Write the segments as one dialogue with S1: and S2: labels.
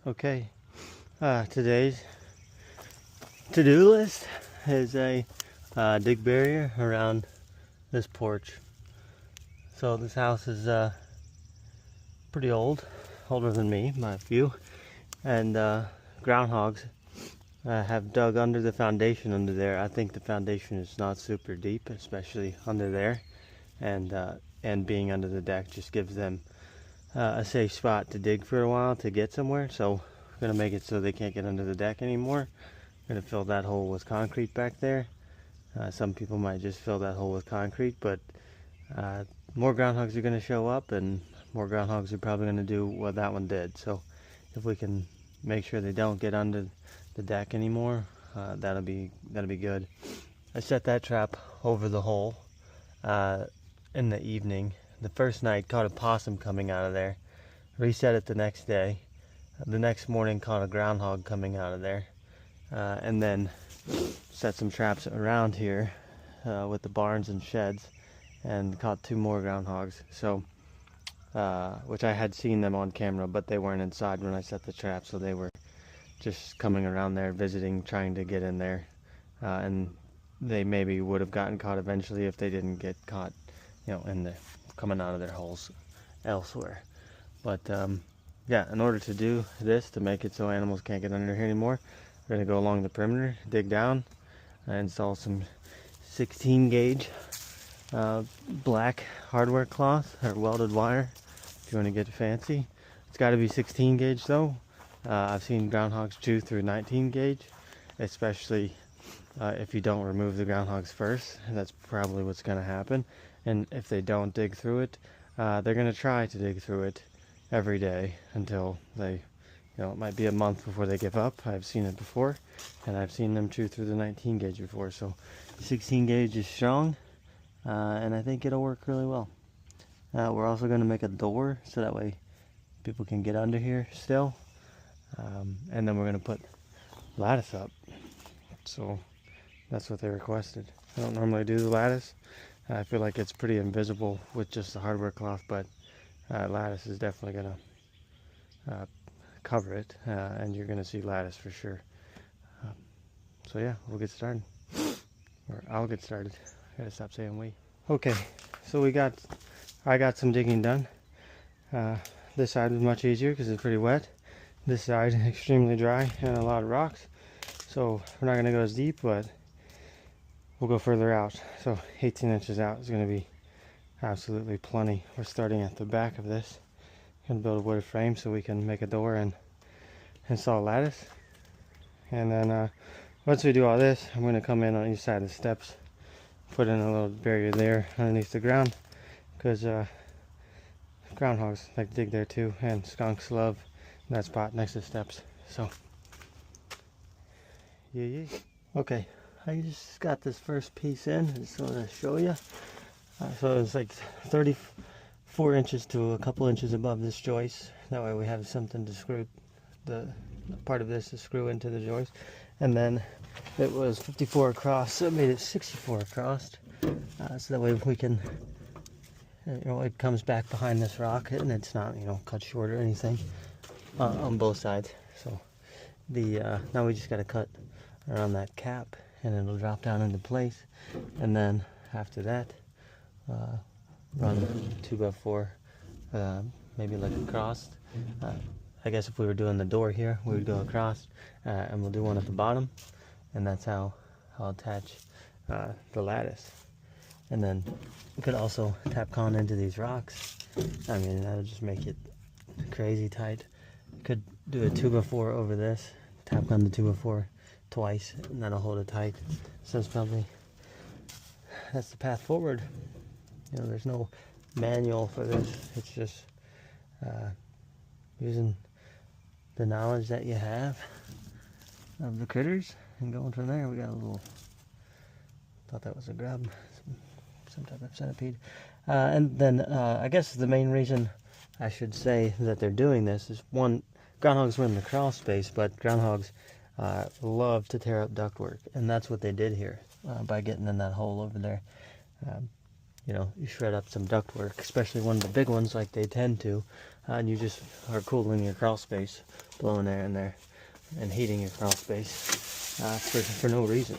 S1: Okay, today's to-do list is a dig barrier around this porch. So this house is pretty old, older than me by a few, and groundhogs have dug under the foundation under there. I think the foundation is not super deep, especially under there, and being under the deck just gives them a safe spot to dig for a while to get somewhere. So we're gonna make it so they can't get under the deck anymore. We're gonna fill that hole with concrete back there. Some people might just fill that hole with concrete, but more groundhogs are gonna show up, and more groundhogs are probably gonna do what that one did. So if we can make sure they don't get under the deck anymore, that'll be good. I set that trap over the hole in the evening. The first night caught a possum coming out of there. Reset it the next day. The next morning caught a groundhog coming out of there. And then set some traps around here with the barns and sheds and caught 2 more groundhogs. So, which I had seen them on camera, but they weren't inside when I set the trap, so they were just coming around there, visiting, trying to get in there. And they maybe would have gotten caught eventually if they didn't get caught, in the coming out of their holes elsewhere. But yeah, in order to do this, to make it so animals can't get under here anymore, we're going to go along the perimeter, dig down, install some 16 gauge black hardware cloth or welded wire if you want to get fancy. It's got to be 16 gauge though. I've seen groundhogs chew through 19 gauge, especially if you don't remove the groundhogs first. That's probably what's going to happen. And if they don't dig through it, they're going to try to dig through it every day until they, it might be a month before they give up. I've seen it before, and I've seen them chew through the 19 gauge before. So 16 gauge is strong, and I think it'll work really well. We're also going to make a door so that way people can get under here still. And then we're going to put lattice up. So that's what they requested. I don't normally do the lattice. I feel like it's pretty invisible with just the hardware cloth, but lattice is definitely going to cover it, and you're going to see lattice for sure. So yeah, we'll get started. Or I'll get started. I gotta stop saying we. Okay, so I got some digging done. This side was much easier because it's pretty wet. This side extremely dry and a lot of rocks. So we're not going to go as deep, but we'll go further out. So 18 inches out is going to be absolutely plenty. We're starting at the back of this. Going to build a wood frame so we can make a door and install a lattice. And then once we do all this, I'm going to come in on each side of the steps, put in a little barrier there underneath the ground, because groundhogs like to dig there too, and skunks love that spot next to the steps. So yeah. Okay, I just got this first piece in. I just want to show you. So it's like 34 inches to a couple inches above this joist. That way we have something to screw the part of this to screw into the joist. And then it was 54 across, so it made it 64 across. So that way we can, it comes back behind this rock and it's not, cut short or anything on both sides. So now we just got to cut around that cap and it'll drop down into place. And then after that, run 2x4, maybe like across. I guess if we were doing the door here, we would go across, and we'll do one at the bottom, and that's how I'll attach the lattice. And then we could also Tapcon into these rocks. I mean, that'll just make it crazy tight. Could do a 2x4 over this, Tapcon the 2x4 twice, and that'll hold it tight. So that's the path forward. There's no manual for this. It's just using the knowledge that you have of the critters and going from there. We got a little, thought that was a grub, some type of centipede. And then I guess the main reason I should say that they're doing this is, one, groundhogs were in the crawl space, but groundhogs love to tear up ductwork, and that's what they did here by getting in that hole over there. You shred up some ductwork, especially one of the big ones like they tend to. and you just are cooling your crawl space, blowing air in there, and heating your crawl space for no reason.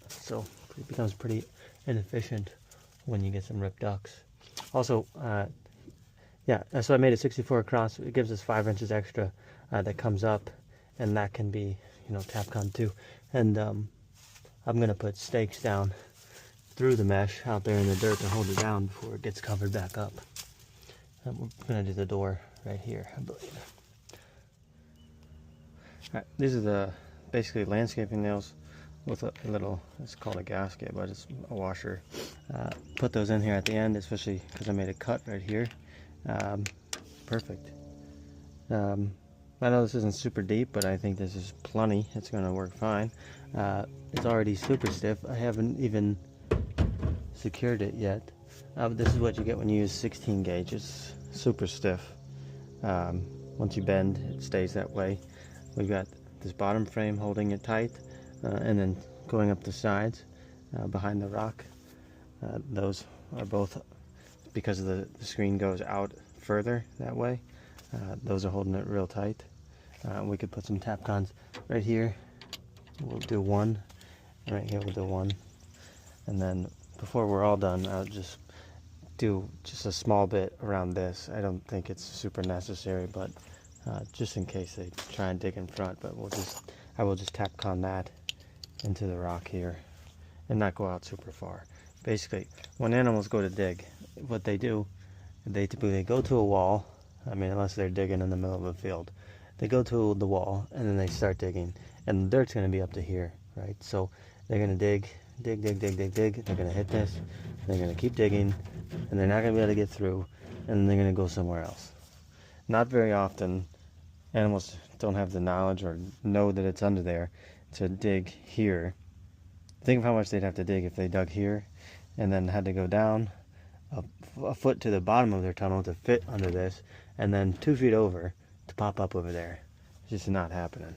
S1: So it becomes pretty inefficient when you get some ripped ducts. Also, yeah, so I made it 64 across. It gives us 5 inches extra that comes up, and that can be, Tapcon too. And I'm gonna put stakes down through the mesh out there in the dirt to hold it down before it gets covered back up. And we're gonna do the door right here, I believe. All right, these are the basically landscaping nails with a little, it's called a gasket, but it's a washer. Put those in here at the end, especially because I made a cut right here. Perfect. I know this isn't super deep, but I think this is plenty. It's going to work fine. It's already super stiff. I haven't even secured it yet. But this is what you get when you use 16 gauge. It's super stiff. Once you bend, it stays that way. We've got this bottom frame holding it tight, and then going up the sides behind the rock. Those are both, because of the screen goes out further that way, those are holding it real tight. We could put some Tapcons right here. We'll do one, and right here we'll do one. And then before we're all done, I'll just do just a small bit around this. I don't think it's super necessary, but just in case they try and dig in front. But I will just Tapcon that into the rock here and not go out super far. Basically, when animals go to dig, what they do, they typically go to a wall. I mean, unless they're digging in the middle of a field, they go to the wall and then they start digging, and the dirt's going to be up to here, right? So they're going to dig. They're going to hit this. They're going to keep digging, and they're not going to be able to get through, and then they're going to go somewhere else. Not very often, animals don't have the knowledge or know that it's under there to dig here. Think of how much they'd have to dig if they dug here and then had to go down a foot to the bottom of their tunnel to fit under this, and then 2 feet over to pop up over there. It's just not happening.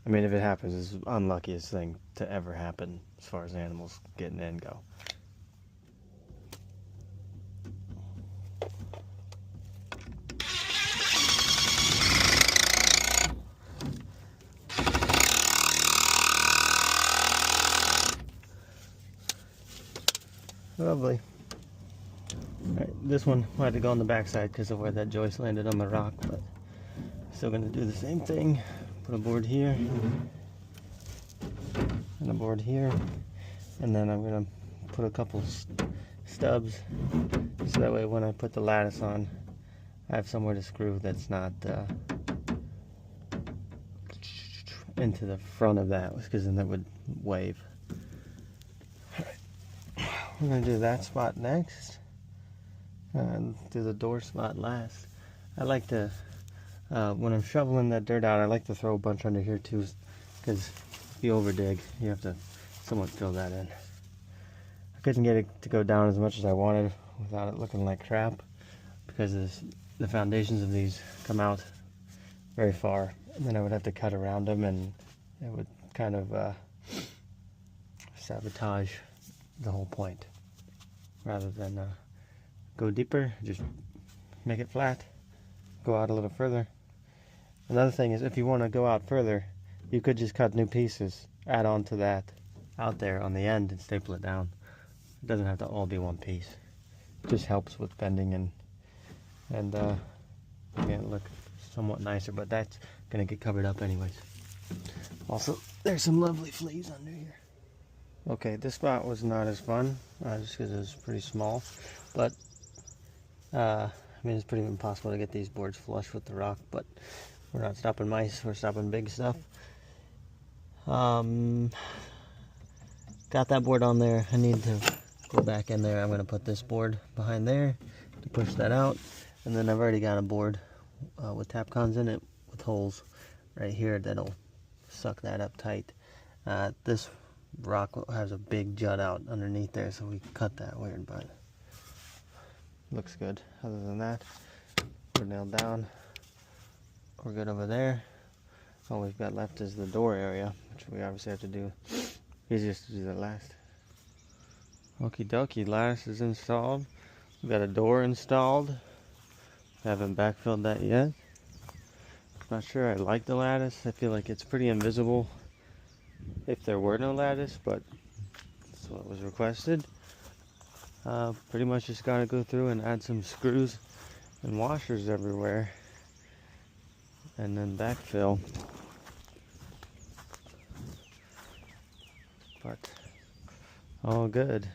S1: I mean, if it happens, it's the unluckiest thing to ever happen as far as animals getting in go. Lovely. Alright, this one I had to go on the backside because of where that joist landed on the rock, but still going to do the same thing. Put a board here and a board here, and then I'm going to put a couple stubs so that way when I put the lattice on, I have somewhere to screw that's not into the front of that, because then that would wave. We're going to do that spot next and do the door spot last. I like to, when I'm shoveling that dirt out, I like to throw a bunch under here too, because if you over dig, you have to somewhat fill that in. I couldn't get it to go down as much as I wanted without it looking like crap, because the foundations of these come out very far, and then I would have to cut around them, and it would kind of sabotage the whole point. Rather than go deeper, just make it flat, go out a little further. Another thing is, if you want to go out further, you could just cut new pieces, add on to that out there on the end, and staple it down. It doesn't have to all be one piece. It just helps with bending and again, look somewhat nicer, but that's gonna get covered up anyways. Also, there's some lovely fleas under here. Okay, this spot was not as fun, just because it was pretty small, but I mean, it's pretty impossible to get these boards flush with the rock, but we're not stopping mice, we're stopping big stuff. Got that board on there. I need to go back in there. I'm going to put this board behind there to push that out, and then I've already got a board with Tapcons in it with holes right here that'll suck that up tight. This rock has a big jut out underneath there, so we cut that weird, but looks good. Other than that, we're nailed down. We're good over there. All we've got left is the door area, which we obviously have to do. Easiest to do that last. Okie dokie, lattice is installed. We got a door installed. Haven't backfilled that yet. Not sure I like the lattice. I feel like it's pretty invisible if there were no lattice, but that's what was requested. Pretty much just gotta go through and add some screws and washers everywhere, and then backfill. But all good.